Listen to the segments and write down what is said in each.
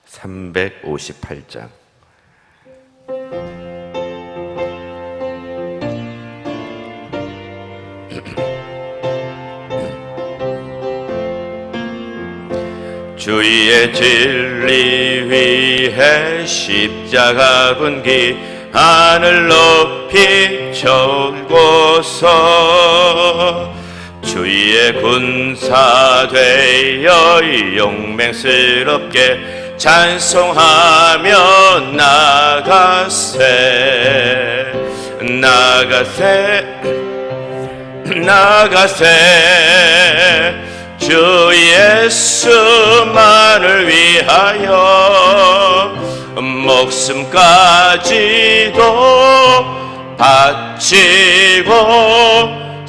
358장. 주의 진리 위해 십자가 분기 하늘 높이 쳤고서 주의 군사 되어 용맹스럽게 찬송하며 나가세 주 예수만을 위하여 목숨까지도 바치고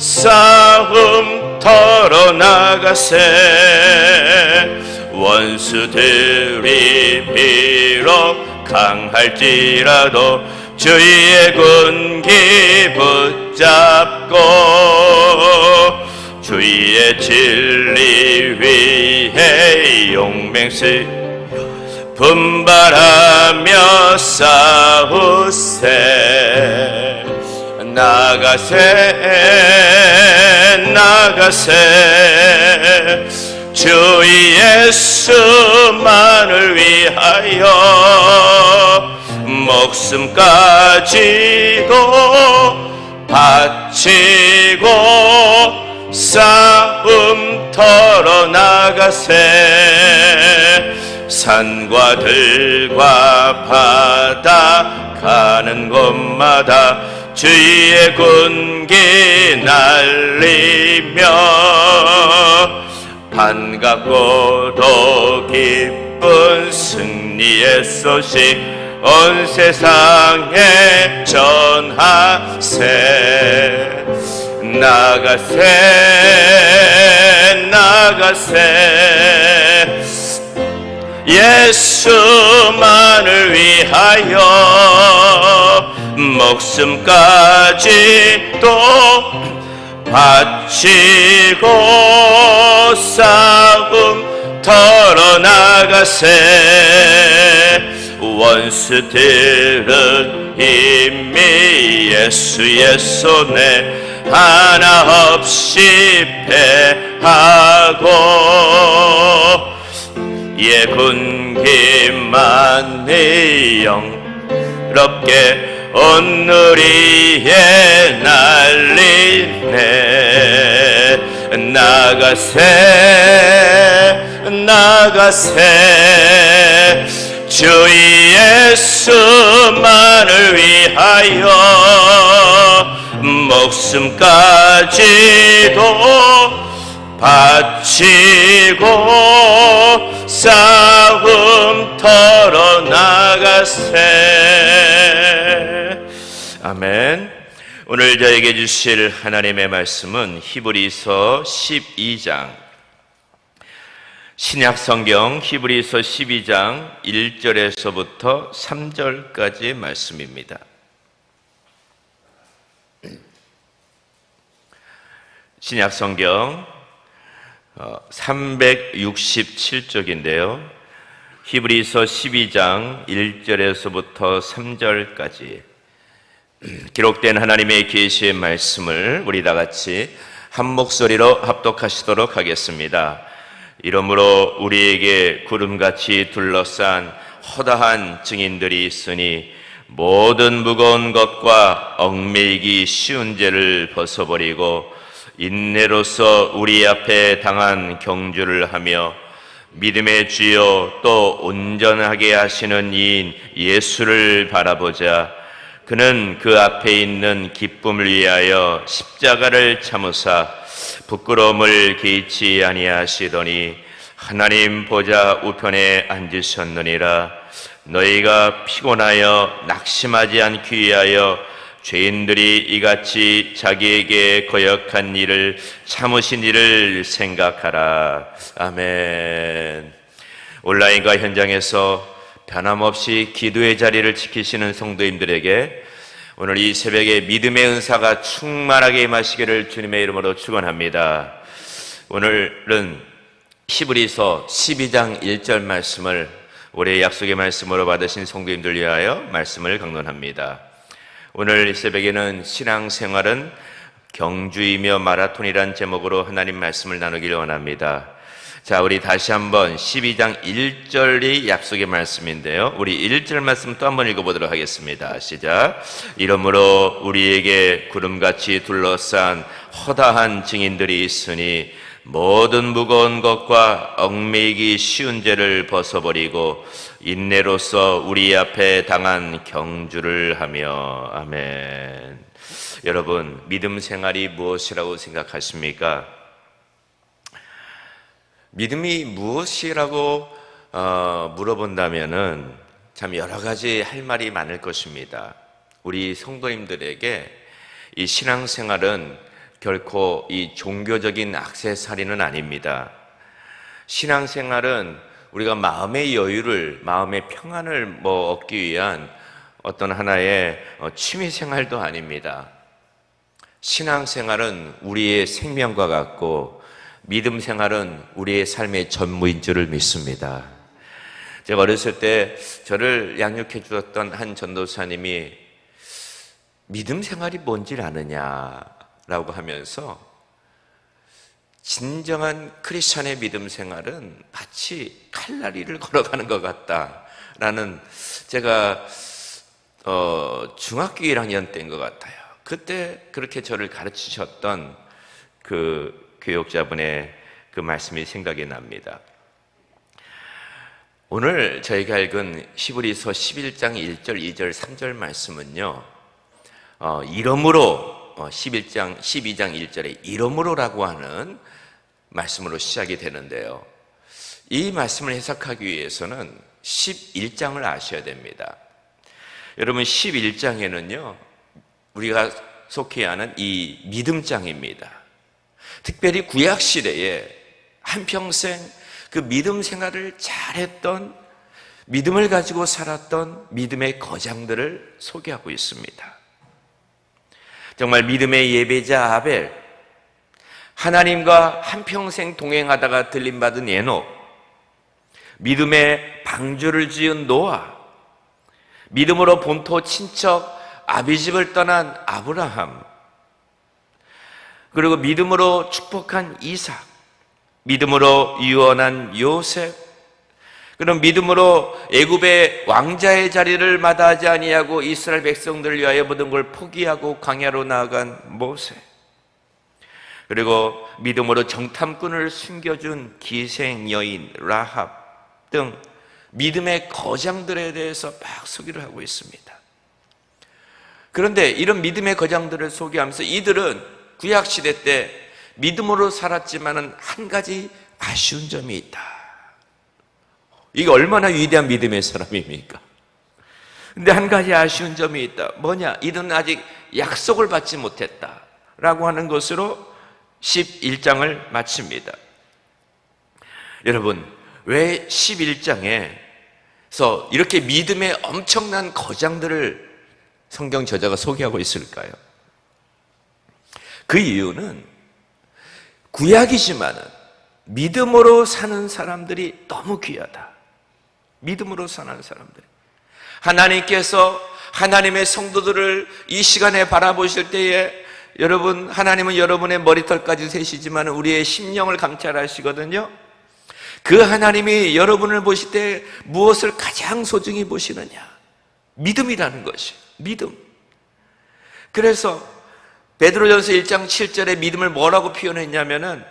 싸움터로 나가세. 원수들이 비록 강할지라도 주의 군기 붙잡고 주의 진리 위해 용맹스 분발하며 싸우세. 나가세 주 예수만을 위하여 목숨까지도 바치고 싸움터로 나가세. 산과 들과 바다 가는 곳마다 주의 군기 날리며 반갑고도 기쁜 승리의 소식 온 세상에 전하세. 나가세 예수만을 위하여 목숨까지도 바치고 싸움터로 나가세. 원수들은 이미 예수의 손에 하나 없이 패하고 예 군기만이 영롭게 온누리에 날리네. 나가세 주 예수만을 위하여 목숨까지도 바치고 싸움터로 나가세. 아멘. 오늘 저에게 주실 하나님의 말씀은 히브리서 12장, 신약성경 히브리서 12장 1절에서부터 3절까지의 말씀입니다. 신약성경 367쪽인데요 히브리서 12장 1절에서부터 3절까지 기록된 하나님의 계시의 말씀을 우리 다 같이 한 목소리로 합독하시도록 하겠습니다. 이러므로 우리에게 구름같이 둘러싼 허다한 증인들이 있으니 모든 무거운 것과 얽매이기 쉬운 죄를 벗어버리고 인내로서 우리 앞에 당한 경주를 하며 믿음의 주요 또 온전하게 하시는 이인 예수를 바라보자. 그는 그 앞에 있는 기쁨을 위하여 십자가를 참으사 부끄러움을 개의치 아니하시더니 하나님 보좌 우편에 앉으셨느니라. 너희가 피곤하여 낙심하지 않기 위하여 죄인들이 이같이 자기에게 거역한 일을 참으신 일을 생각하라. 아멘. 온라인과 현장에서 변함없이 기도의 자리를 지키시는 성도님들에게 오늘 이 새벽에 믿음의 은사가 충만하게 임하시기를 주님의 이름으로 축원합니다. 오늘은 히브리서 12장 1절 말씀을 올해 약속의 말씀으로 받으신 성도님들 위하여 말씀을 강론합니다. 오늘 새벽에는 신앙생활은 경주이며 마라톤이란 제목으로 하나님 말씀을 나누기를 원합니다. 자, 우리 다시 한번 12장 1절이 약속의 말씀인데요, 우리 1절 말씀 또 한번 읽어보도록 하겠습니다. 시작. 이러므로 우리에게 구름같이 둘러싼 허다한 증인들이 있으니 모든 무거운 것과 얽매이기 쉬운 죄를 벗어버리고 인내로서 우리 앞에 당한 경주를 하며. 아멘. 여러분, 믿음 생활이 무엇이라고 생각하십니까? 믿음이 무엇이라고 물어본다면은 참 여러 가지 할 말이 많을 것입니다. 우리 성도님들에게 이 신앙생활은 결코 이 종교적인 액세서리는 아닙니다. 신앙생활은 우리가 마음의 여유를, 마음의 평안을 얻기 위한 어떤 하나의 취미생활도 아닙니다. 신앙생활은 우리의 생명과 같고 믿음생활은 우리의 삶의 전무인 줄을 믿습니다. 제가 어렸을 때 저를 양육해 주었던 한 전도사님이 믿음생활이 뭔지를 아느냐라고 하면서 진정한 크리스찬의 믿음생활은 마치 칼날이를 걸어가는 것 같다라는, 제가 중학교 1학년 때인 것 같아요. 그때 그렇게 저를 가르치셨던 그 교육자분의 그 말씀이 생각이 납니다. 오늘 저희가 읽은 히브리서 11장 1절, 2절, 3절 말씀은요, 이러므로 12장 1절에 이러므로라고 하는 말씀으로 시작이 되는데요, 이 말씀을 해석하기 위해서는 11장을 아셔야 됩니다. 여러분, 11장에는요 우리가 속해 하는 이 믿음장입니다. 특별히 구약시대에 한평생 그 믿음 생활을 잘했던, 믿음을 가지고 살았던 믿음의 거장들을 소개하고 있습니다. 정말 믿음의 예배자 아벨, 하나님과 한평생 동행하다가 들림받은 에녹, 믿음의 방주를 지은 노아, 믿음으로 본토 친척 아비집을 떠난 아브라함, 그리고 믿음으로 축복한 이삭, 믿음으로 유언한 요셉, 그럼 믿음으로 애굽의 왕자의 자리를 마다하지 아니하고 이스라엘 백성들을 위하여 모든 걸 포기하고 광야로 나아간 모세, 그리고 믿음으로 정탐꾼을 숨겨준 기생 여인 라합 등 믿음의 거장들에 대해서 막 소개를 하고 있습니다. 그런데 이런 믿음의 거장들을 소개하면서 이들은 구약시대 때 믿음으로 살았지만은 한 가지 아쉬운 점이 있다. 이게 얼마나 위대한 믿음의 사람입니까? 근데 한 가지 아쉬운 점이 있다. 뭐냐? 이들은 아직 약속을 받지 못했다 라고 하는 것으로 11장을 마칩니다. 여러분, 왜 11장에서 이렇게 믿음의 엄청난 거장들을 성경 저자가 소개하고 있을까요? 그 이유는 구약이지만은 믿음으로 사는 사람들이 너무 귀하다. 믿음으로 사는 사람들, 하나님께서 하나님의 성도들을 이 시간에 바라보실 때에, 여러분, 하나님은 여러분의 머리털까지 세시지만 우리의 심령을 감찰하시거든요. 그 하나님이 여러분을 보실 때 무엇을 가장 소중히 보시느냐? 믿음이라는 것이, 믿음. 그래서 베드로전서 1장 7절에 믿음을 뭐라고 표현했냐면은,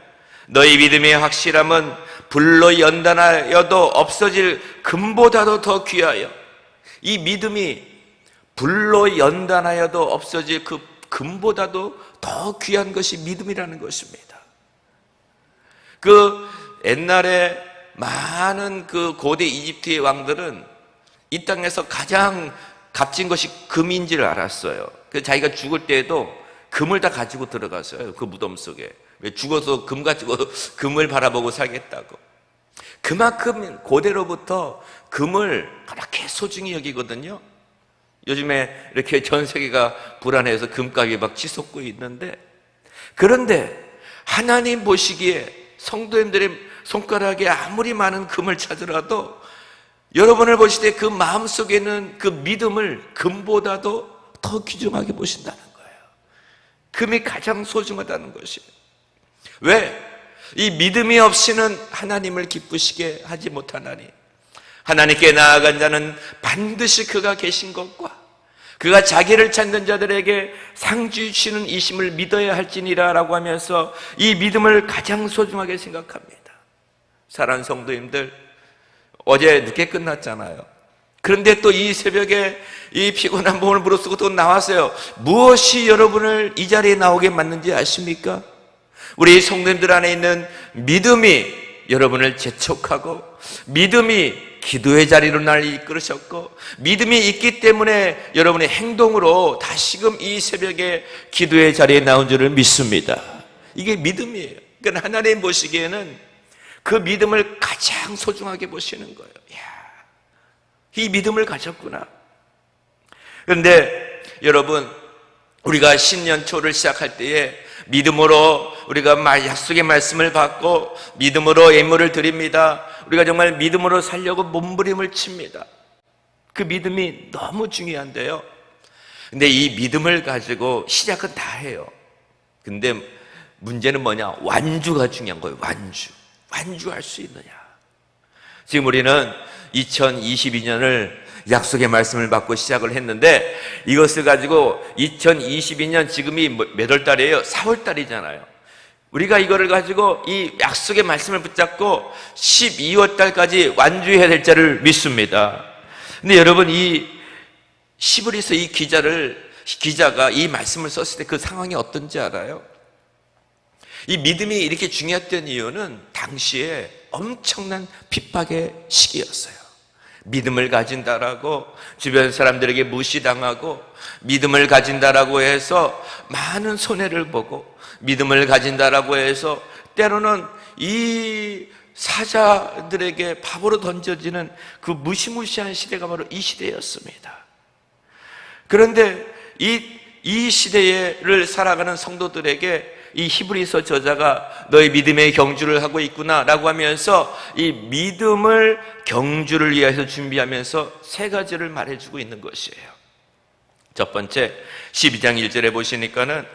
너희 믿음의 확실함은 불로 연단하여도 없어질 금보다도 더 귀하여. 이 믿음이 불로 연단하여도 없어질 그 금보다도 더 귀한 것이 믿음이라는 것입니다. 그 옛날에 많은 그 고대 이집트의 왕들은 이 땅에서 가장 값진 것이 금인지를 알았어요. 그래서 자기가 죽을 때에도 금을 다 가지고 들어갔어요. 그 무덤 속에. 왜 죽어서 금 가지고 금을 바라보고 살겠다고. 그만큼 고대로부터 금을 그렇게 소중히 여기거든요. 요즘에 이렇게 전 세계가 불안해서 금값이 막 치솟고 있는데, 그런데 하나님 보시기에 성도님들의 손가락에 아무리 많은 금을 찾으라도 여러분을 보실 때 그 마음속에 있는 그 믿음을 금보다도 더 귀중하게 보신다는 거예요. 금이 가장 소중하다는 것이에요. 왜? 이 믿음이 없이는 하나님을 기쁘시게 하지 못하나니 하나님께 나아간 자는 반드시 그가 계신 것과 그가 자기를 찾는 자들에게 상 주시는 이심을 믿어야 할지니라 라고 하면서 이 믿음을 가장 소중하게 생각합니다. 사랑하는 성도님들, 어제 늦게 끝났잖아요. 그런데 또 이 새벽에 이 피곤한 몸을 무릅쓰고 또 나왔어요. 무엇이 여러분을 이 자리에 나오게 만든지 아십니까? 우리 성도님들 안에 있는 믿음이 여러분을 재촉하고 믿음이 기도의 자리로 날 이끌으셨고 믿음이 있기 때문에 여러분의 행동으로 다시금 이 새벽에 기도의 자리에 나온 줄을 믿습니다. 이게 믿음이에요. 그러니까 하나님 보시기에는 그 믿음을 가장 소중하게 보시는 거예요. 이야, 이 믿음을 가졌구나. 그런데 여러분, 우리가 신년 초를 시작할 때에 믿음으로 우리가 약속의 말씀을 받고 믿음으로 예물을 드립니다. 우리가 정말 믿음으로 살려고 몸부림을 칩니다. 그 믿음이 너무 중요한데요. 근데 이 믿음을 가지고 시작은 다 해요. 근데 문제는 뭐냐? 완주가 중요한 거예요. 완주할 수 있느냐? 지금 우리는 2022년을 약속의 말씀을 받고 시작을 했는데 이것을 가지고 2022년 지금이 몇 월 달이에요? 4월 달이잖아요. 우리가 이거를 가지고 이 약속의 말씀을 붙잡고 12월 달까지 완주해야 될 자를 믿습니다. 근데 여러분, 이 히브리서 이 기자가 이 말씀을 썼을 때 그 상황이 어떤지 알아요? 이 믿음이 이렇게 중요했던 이유는 당시에 엄청난 핍박의 시기였어요. 믿음을 가진다라고 주변 사람들에게 무시당하고 믿음을 가진다라고 해서 많은 손해를 보고 믿음을 가진다라고 해서 때로는 이 사자들에게 밥으로 던져지는 그 무시무시한 시대가 바로 이 시대였습니다. 그런데 이 시대를 살아가는 성도들에게 이 히브리서 저자가 너의 믿음의 경주를 하고 있구나 라고 하면서 이 믿음을 경주를 위해서 준비하면서 세 가지를 말해주고 있는 것이에요. 첫 번째 12장 1절에 보시니까는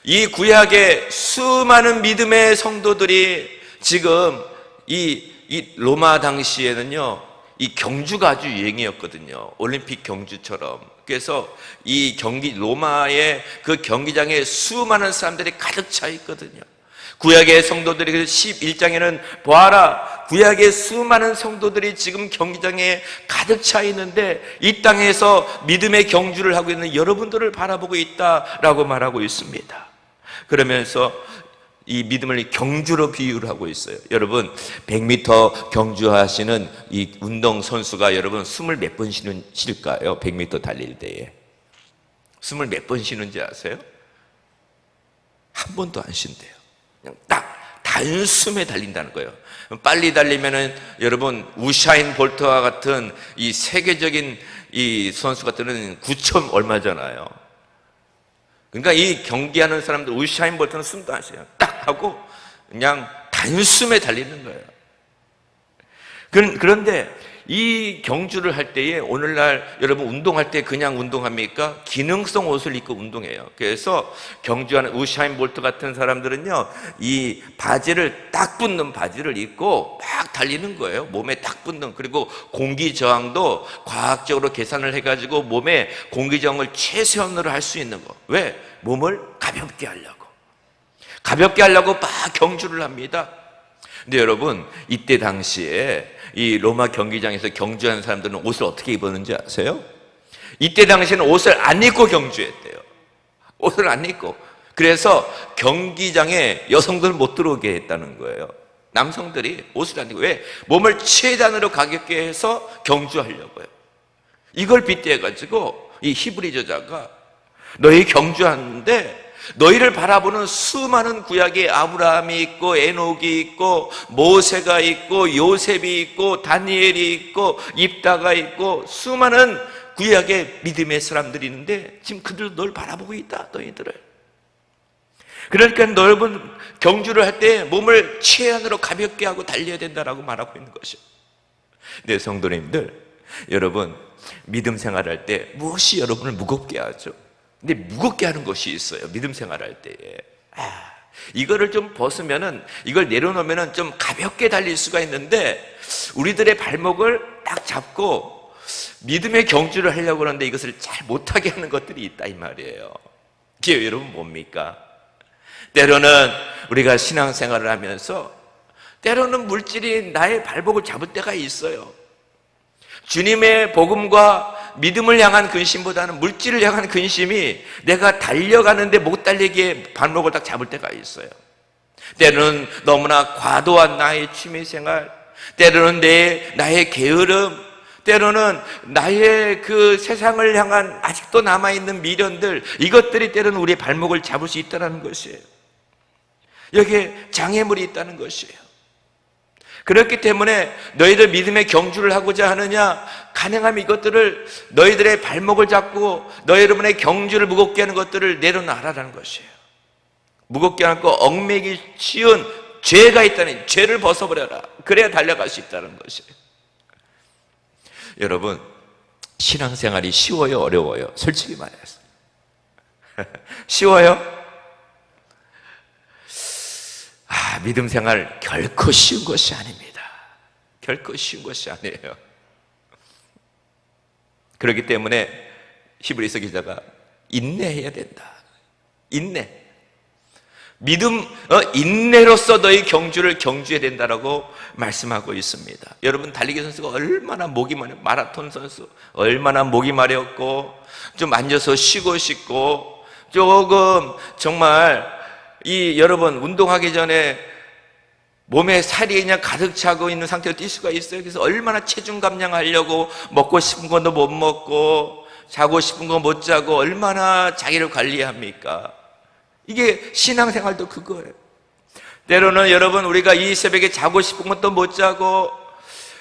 이 구약의 수많은 믿음의 성도들이 지금 이 로마 당시에는요 이 경주가 아주 유행이었거든요. 올림픽 경주처럼. 그래서 이 로마의 그 경기장에 수많은 사람들이 가득 차 있거든요. 구약의 성도들이 11장에는 보아라, 구약의 수많은 성도들이 지금 경기장에 가득 차 있는데 이 땅에서 믿음의 경주를 하고 있는 여러분들을 바라보고 있다라고 말하고 있습니다. 그러면서 이 믿음을 경주로 비유를 하고 있어요. 여러분, 100m 경주하시는 이 운동선수가 여러분 숨을 몇 번 쉴까요? 100m 달릴 때에 숨을 몇 번 쉬는지 아세요? 한 번도 안 쉰대요. 그냥 딱 단숨에 달린다는 거예요. 빨리 달리면은 여러분 우샤인 볼트와 같은 이 세계적인 이 선수 같은 9점 얼마잖아요. 그러니까 이 경기하는 사람들 우샤인 볼트는 숨도 안 쉬어요. 딱 하고 그냥 단숨에 달리는 거예요. 그런데 이 경주를 할 때에 오늘날 여러분 운동할 때 그냥 운동합니까? 기능성 옷을 입고 운동해요. 그래서 경주하는 우샤인 볼트 같은 사람들은요 이 바지를 딱 붙는 바지를 입고 막 달리는 거예요. 몸에 딱 붙는. 그리고 공기 저항도 과학적으로 계산을 해가지고 몸에 공기 저항을 최소한으로 할 수 있는 거. 왜? 몸을 가볍게 하려고 막 경주를 합니다. 근데 여러분, 이때 당시에 이 로마 경기장에서 경주하는 사람들은 옷을 어떻게 입었는지 아세요? 이때 당시에는 옷을 안 입고 경주했대요. 옷을 안 입고. 그래서 경기장에 여성들 못 들어오게 했다는 거예요. 남성들이 옷을 안 입고. 왜? 몸을 최단으로 가볍게 해서 경주하려고요. 이걸 빗대가지고 이 히브리 저자가 너희 경주하는데 너희를 바라보는 수많은 구약의 아브라함이 있고 에녹이 있고 모세가 있고 요셉이 있고 다니엘이 있고 입다가 있고 수많은 구약의 믿음의 사람들이 있는데 지금 그들 널 바라보고 있다. 너희들을. 그러니까 여러분 경주를 할 때 몸을 최연으로 가볍게 하고 달려야 된다라고 말하고 있는 것이에요. 네, 성도님들, 여러분 믿음 생활할 때 무엇이 여러분을 무겁게 하죠? 근데 무겁게 하는 것이 있어요. 믿음 생활할 때에 이거를 좀 벗으면은, 이걸 내려놓으면은 좀 가볍게 달릴 수가 있는데, 우리들의 발목을 딱 잡고 믿음의 경주를 하려고 하는데 이것을 잘 못하게 하는 것들이 있다 이 말이에요. 그게 여러분 뭡니까? 때로는 우리가 신앙생활을 하면서 때로는 물질이 나의 발목을 잡을 때가 있어요. 주님의 복음과 믿음을 향한 근심보다는 물질을 향한 근심이 내가 달려가는데 못 달리게 발목을 딱 잡을 때가 있어요. 때로는 너무나 과도한 나의 취미생활, 때로는 나의 게으름, 때로는 나의 그 세상을 향한 아직도 남아있는 미련들, 이것들이 때로는 우리의 발목을 잡을 수 있다는 것이에요. 여기에 장애물이 있다는 것이에요. 그렇기 때문에 너희들 믿음의 경주를 하고자 하느냐, 가능하면 이것들을, 너희들의 발목을 잡고 너희 여러분의 경주를 무겁게 하는 것들을 내려놔라라는 것이에요. 무겁게 하고 얽매기 쉬운 죄가 있다는, 죄를 벗어버려라. 그래야 달려갈 수 있다는 것이에요. 여러분, 신앙생활이 쉬워요, 어려워요? 솔직히 말해서 쉬워요? 믿음 생활 결코 쉬운 것이 아닙니다. 결코 쉬운 것이 아니에요. 그렇기 때문에 히브리서 기자가 인내해야 된다. 인내. 믿음, 인내로서 너희 경주를 경주해야 된다라고 말씀하고 있습니다. 여러분, 달리기 선수가 얼마나 목이 마려, 마라톤 선수 얼마나 목이 마렸고, 좀 앉아서 쉬고 싶고, 조금 정말 여러분 운동하기 전에 몸에 살이 그냥 가득 차고 있는 상태로 뛸 수가 있어요. 그래서 얼마나 체중 감량하려고 먹고 싶은 것도 못 먹고 자고 싶은 거 못 자고 얼마나 자기를 관리합니까? 이게 신앙생활도 그거예요. 때로는 여러분, 우리가 이 새벽에 자고 싶은 것도 못 자고,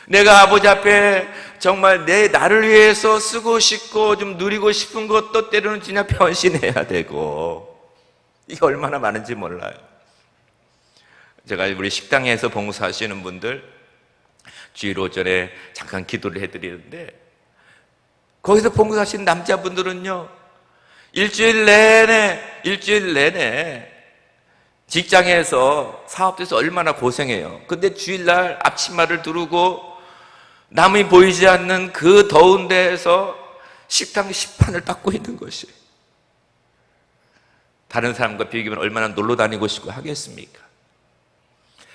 내가 아버지 앞에 정말 나를 위해서 쓰고 싶고 좀 누리고 싶은 것도 때로는 진짜 변신해야 되고, 이게 얼마나 많은지 몰라요. 제가 우리 식당에서 봉사하시는 분들 주일 오전에 잠깐 기도를 해드리는데, 거기서 봉사하시는 남자분들은요, 일주일 내내 직장에서 사업돼서 얼마나 고생해요. 근데 주일날 앞치마를 두르고 남이 보이지 않는 그 더운 데에서 식당 식판을 닦고 있는 것이에요. 다른 사람과 비교하면 얼마나 놀러 다니고 싶고 하겠습니까?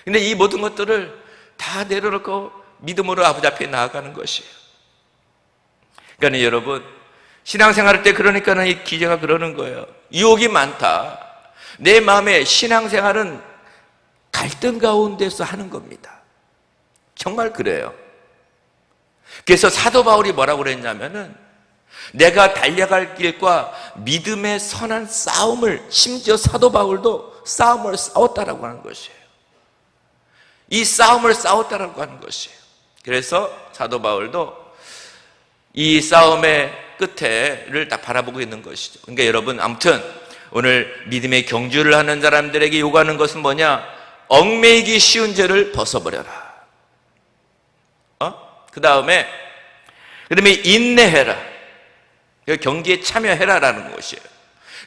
근데 이 모든 것들을 다 내려놓고 믿음으로 아버지 앞에 나아가는 것이에요. 그러니까 여러분, 신앙생활할 때 그러니까는 이 기자가 그러는 거예요. 유혹이 많다. 내 마음에 신앙생활은 갈등 가운데서 하는 겁니다. 정말 그래요. 그래서 사도 바울이 뭐라고 그랬냐면은, 내가 달려갈 길과 믿음의 선한 싸움을, 심지어 사도 바울도 싸움을 싸웠다라고 하는 것이에요. 이 싸움을 싸웠다라고 하는 것이에요. 그래서 사도 바울도 이 싸움의 끝에를 딱 바라보고 있는 것이죠. 그러니까 여러분, 아무튼 오늘 믿음의 경주를 하는 사람들에게 요구하는 것은 뭐냐? 얽매이기 쉬운 죄를 벗어버려라. 그 다음에 인내해라. 경기에 참여해라라는 것이에요.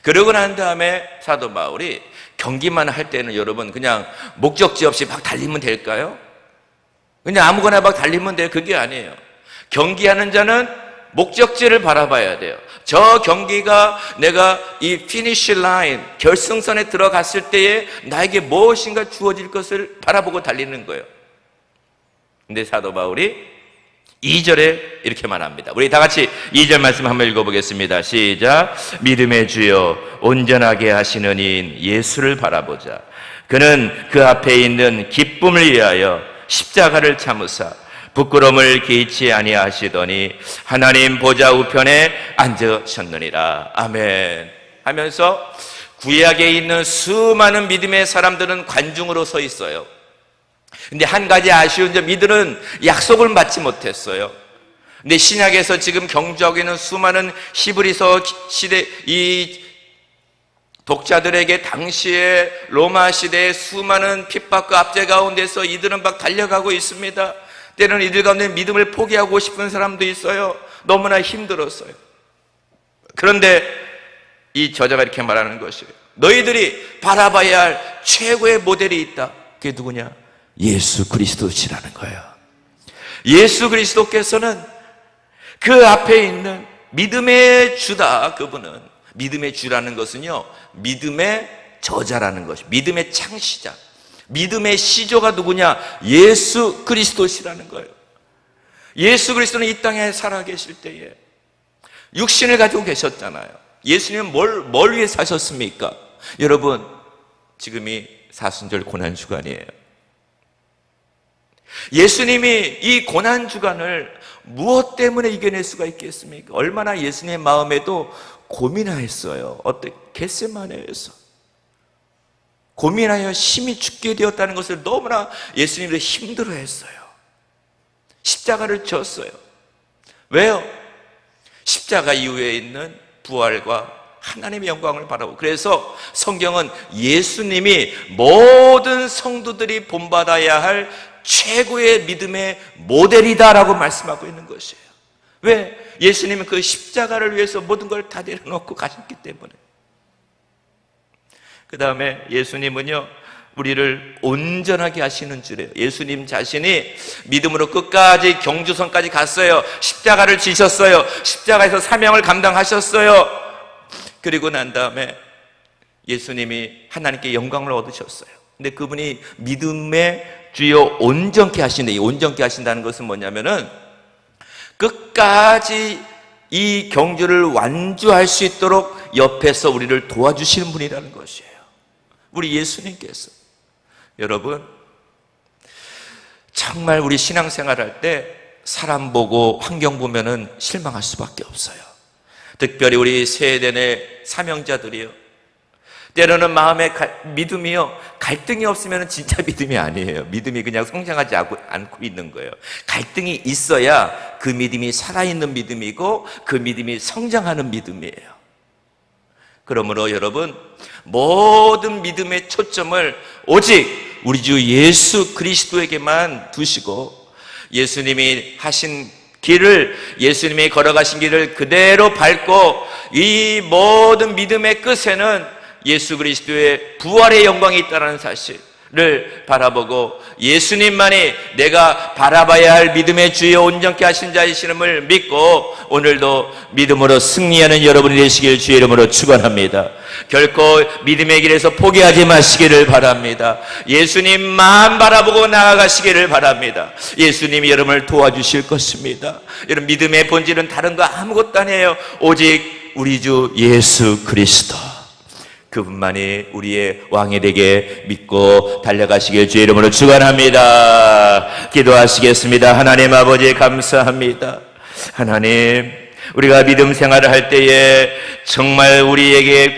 그러고 난 다음에 사도 바울이, 경기만 할 때는 여러분 그냥 목적지 없이 막 달리면 될까요? 그냥 아무거나 막 달리면 돼요? 그게 아니에요. 경기하는 자는 목적지를 바라봐야 돼요. 저 경기가 내가 이 피니시 라인, 결승선에 들어갔을 때에 나에게 무엇인가 주어질 것을 바라보고 달리는 거예요. 근데 사도 바울이 2절에 이렇게 말합니다. 우리 다 같이 2절 말씀 한번 읽어보겠습니다. 시작. 믿음의 주여 온전하게 하시는 이인 예수를 바라보자. 그는 그 앞에 있는 기쁨을 위하여 십자가를 참으사 부끄러움을 개의치 아니하시더니 하나님 보좌 우편에 앉으셨느니라. 아멘. 하면서 구약에 있는 수많은 믿음의 사람들은 관중으로 서 있어요. 근데 한 가지 아쉬운 점, 이들은 약속을 받지 못했어요. 근데 신약에서 지금 경주하고 있는 수많은 히브리서 시대 이 독자들에게 당시에 로마 시대의 수많은 핍박과 압제 가운데서 이들은 막 달려가고 있습니다. 때로는 이들 가운데 믿음을 포기하고 싶은 사람도 있어요. 너무나 힘들었어요. 그런데 이 저자가 이렇게 말하는 것이에요. 너희들이 바라봐야 할 최고의 모델이 있다. 그게 누구냐? 예수 그리스도시라는 거예요. 예수 그리스도께서는 그 앞에 있는 믿음의 주다. 그분은 믿음의 주라는 것은요, 믿음의 저자라는 것이, 믿음의 창시자, 믿음의 시조가 누구냐? 예수 그리스도시라는 거예요. 예수 그리스도는 이 땅에 살아계실 때에 육신을 가지고 계셨잖아요. 예수님은 뭘 위해 사셨습니까? 여러분, 지금이 사순절 고난주간이에요. 예수님이 이 고난주간을 무엇 때문에 이겨낼 수가 있겠습니까? 얼마나 예수님의 마음에도 고민하였어요. 겟세마네에서 고민하여 심히 죽게 되었다는 것을 너무나 예수님도 힘들어했어요. 십자가를 졌어요. 왜요? 십자가 이후에 있는 부활과 하나님의 영광을 바라보고, 그래서 성경은 예수님이 모든 성도들이 본받아야 할 최고의 믿음의 모델이다라고 말씀하고 있는 것이에요. 왜? 예수님은 그 십자가를 위해서 모든 걸 다 내려놓고 가셨기 때문에. 그 다음에 예수님은요, 우리를 온전하게 하시는 줄이에요. 예수님 자신이 믿음으로 끝까지 경주선까지 갔어요. 십자가를 지셨어요. 십자가에서 사명을 감당하셨어요. 그리고 난 다음에 예수님이 하나님께 영광을 얻으셨어요. 근데 그분이 믿음의 주여 온전케 하신다. 이 온전케 하신다는 것은 뭐냐면은 끝까지 이 경주를 완주할 수 있도록 옆에서 우리를 도와주시는 분이라는 것이에요. 우리 예수님께서. 여러분, 정말 우리 신앙생활 할 때 사람 보고 환경 보면은 실망할 수밖에 없어요. 특별히 우리 세대 내 사명자들이요, 때로는 마음에 믿음이요, 갈등이 없으면 진짜 믿음이 아니에요. 믿음이 그냥 성장하지 않고 있는 거예요. 갈등이 있어야 그 믿음이 살아있는 믿음이고 그 믿음이 성장하는 믿음이에요. 그러므로 여러분, 모든 믿음의 초점을 오직 우리 주 예수 그리스도에게만 두시고, 예수님이 하신 길을, 예수님이 걸어가신 길을 그대로 밟고, 이 모든 믿음의 끝에는 예수 그리스도의 부활의 영광이 있다는 사실을 바라보고, 예수님만이 내가 바라봐야 할 믿음의 주여 온전케 하신 자이심을 믿고 오늘도 믿음으로 승리하는 여러분이 되시길 주의 이름으로 축원합니다. 결코 믿음의 길에서 포기하지 마시기를 바랍니다. 예수님만 바라보고 나아가시기를 바랍니다. 예수님이 여러분을 도와주실 것입니다. 여러분, 믿음의 본질은 다른 거 아무것도 아니에요. 오직 우리 주 예수 그리스도, 그분만이 우리의 왕이 되게 믿고 달려가시길 주의 이름으로 축원합니다. 기도하시겠습니다. 하나님 아버지, 감사합니다. 하나님, 우리가 믿음 생활을 할 때에 정말 우리에게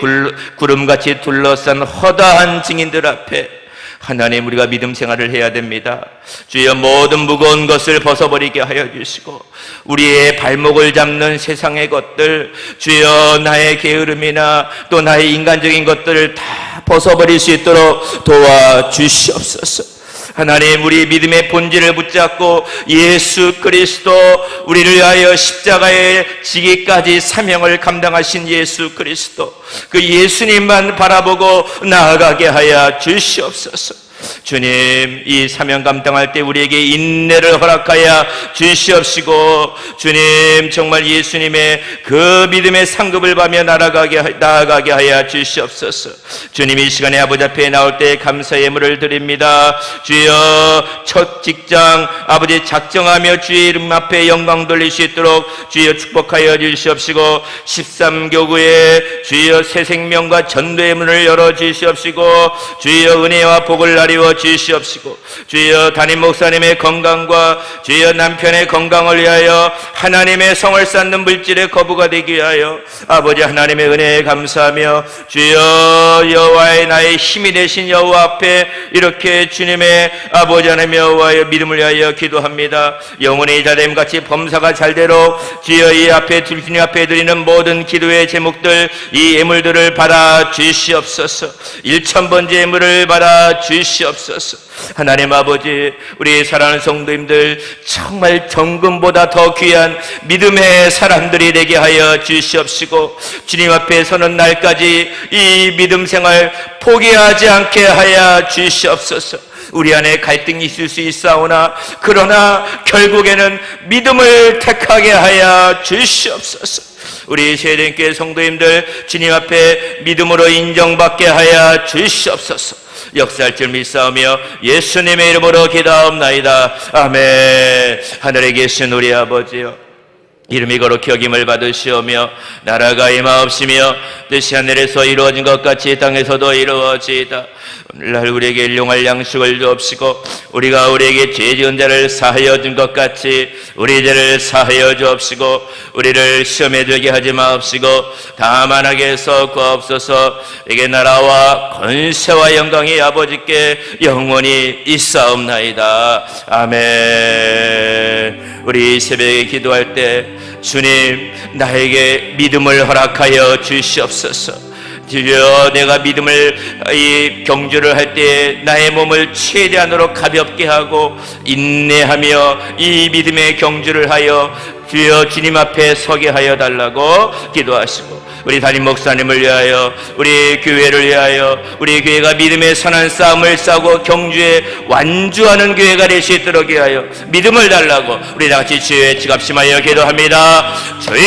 구름같이 둘러싼 허다한 증인들 앞에 하나님, 우리가 믿음 생활을 해야 됩니다. 주여, 모든 무거운 것을 벗어버리게 하여 주시고, 우리의 발목을 잡는 세상의 것들, 주여, 나의 게으름이나 또 나의 인간적인 것들을 다 벗어버릴 수 있도록 도와주시옵소서. 하나님, 우리 믿음의 본질을 붙잡고 예수 그리스도, 우리를 위하여 십자가에 지기까지 사명을 감당하신 예수 그리스도, 그 예수님만 바라보고 나아가게 하여 주시옵소서. 주님, 이 사명 감당할 때 우리에게 인내를 허락하여 주시옵시고, 주님, 정말 예수님의 그 믿음의 상급을 받으며 나아가게 하여 주시옵소서. 주님, 이 시간에 아버지 앞에 나올 때 감사의 예물을 드립니다. 주여, 첫 직장 아버지 작정하며 주의 이름 앞에 영광 돌릴 수 있도록 주여 축복하여 주시옵시고, 13교구에 주여 새 생명과 전도의 문을 열어 주시옵시고, 주여 은혜와 복을 나리 비워 주시옵시고, 주여 담임 목사님의 건강과 주여 남편의 건강을 위하여 하나님의 성을 쌓는 물질의 거부가 되기 위하여 아버지 하나님의 은혜에 감사하며, 주여 여호와의 나의 힘이 되신 여호와 앞에 이렇게 주님의 아버지 하나님의 여호와의 믿음을 위하여 기도합니다. 영원히 자됨같이 범사가 잘되로 주여 이 앞에 주님 앞에 드리는 모든 기도의 제목들, 이 예물들을 받아 주시옵소서. 1000번째 예물을 받아 주시옵소서. 하나님 아버지, 우리 사랑하는 성도님들 정말 정금보다 더 귀한 믿음의 사람들이 되게 하여 주시옵시고, 주님 앞에 서는 날까지 이 믿음 생활 포기하지 않게 하여 주시옵소서. 우리 안에 갈등이 있을 수 있사오나 그러나 결국에는 믿음을 택하게 하여 주시옵소서. 우리 세대교회 성도님들 주님 앞에 믿음으로 인정받게 하여 주시옵소서. 역사할 줄 믿사오며 예수님의 이름으로 기도하옵나이다. 아멘. 하늘에 계신 우리 아버지여, 이름이 거룩히 여김을 받으시오며 나라가 임하옵시며 뜻이 하늘에서 이루어진 것 같이 땅에서도 이루어지이다. 오늘날 우리에게 일용할 양식을 주옵시고, 우리가 우리에게 죄 지은 자를 사하여 준 것 같이 우리 죄를 사하여 주옵시고, 우리를 시험에 들게 하지 마옵시고 다만 악에서 구하옵소서. 이게 나라와 권세와 영광이 아버지께 영원히 있사옵나이다. 아멘. 우리 새벽에 기도할 때 주님, 나에게 믿음을 허락하여 주시옵소서. 주여, 내가 믿음을 경주를 할 때 나의 몸을 최대한으로 가볍게 하고 인내하며 이 믿음의 경주를 하여 주여 주님 앞에 서게 하여 달라고 기도하시고, 우리 담임 목사님을 위하여, 우리 교회를 위하여, 우리 교회가 믿음의 선한 싸움을 싸고 경주에 완주하는 교회가 될 수 있도록 하여 믿음을 달라고 우리 다같이 주의 지갑심하여 기도합니다. 주여,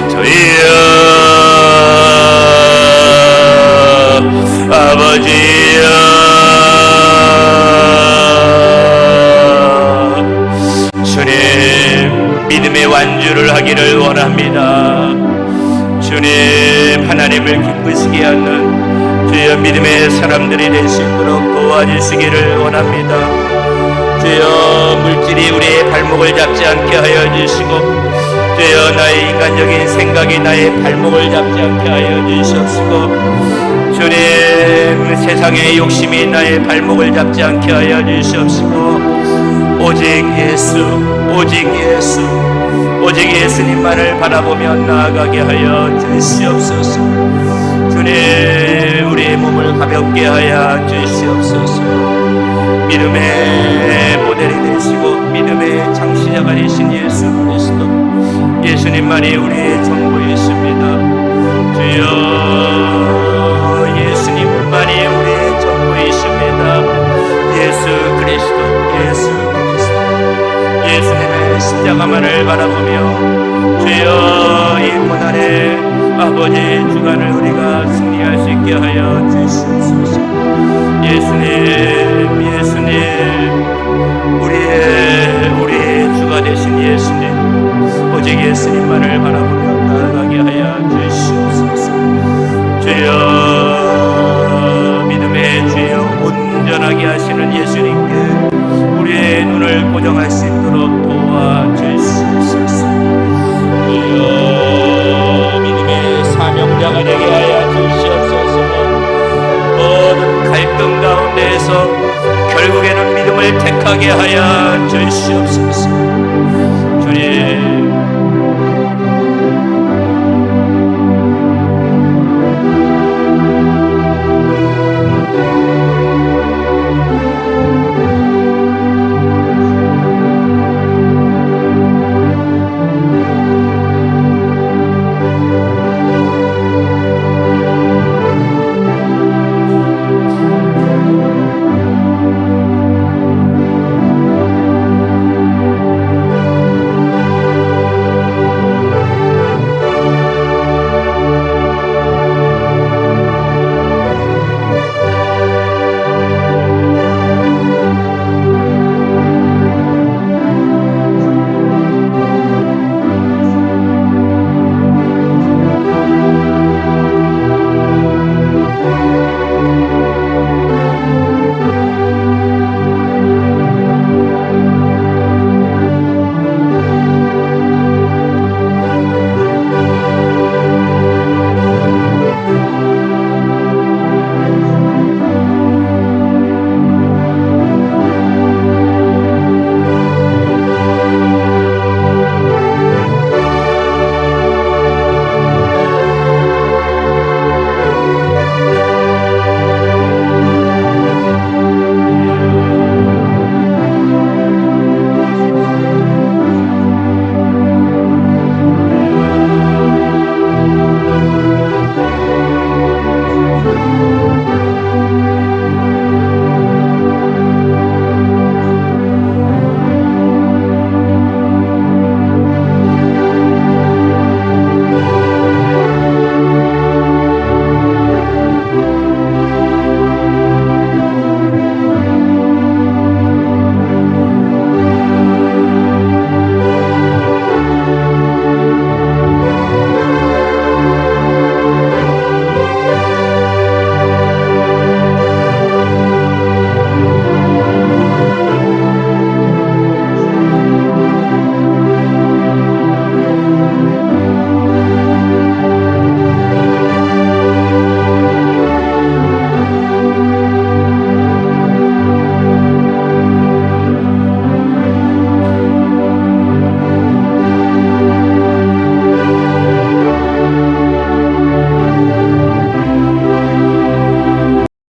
주여, 아버지여, 주님 믿음의 완주를 하기를 원합니다. 주님, 하나님을 기쁘시게 하는 주여 믿음의 사람들이 될 수 있도록 도와주시기를 원합니다. 주여, 물질이 우리의 발목을 잡지 않게 하여 주시고, 주여 나의 인간적인 생각이 나의 발목을 잡지 않게 하여 주시옵시고, 주님 세상의 욕심이 나의 발목을 잡지 않게 하여 주시옵시고, 오직 예수, 오직 예수, 오직 예수님만을 바라보며 나아가게 하여 주시옵소서. 주님, 우리의 몸을 가볍게 하여 주시옵소서. 믿음의 모델이 되시고 믿음의 창시자가 되신 예수 그리스도, 예수님만이 우리의 전부이십니다. 주여, 예수님만이 우리의 전부이십니다. 예수 그리스도, 예수 그리스도, 예수님의 십자가만을 바라보며 주여 이 고난의 아버지 주간을 우리가 승리할 수 있게 하여 주시옵소서. 예수님, 예수님, 우리의 주가 되신 예수님, 오직 예수님만을 바라보며 나아가게 하여 주시옵소서. 주여, 믿음의 주여, 온전하게 하시는 예수님께 우리의 눈을 고정할 수 있도록 도와주시옵소서. 주여, 믿음의 사명자가 되게 하여 주시옵소서. 모든 갈등 가운데에서 결국에는 믿음을 택하게 하여 주시옵소서.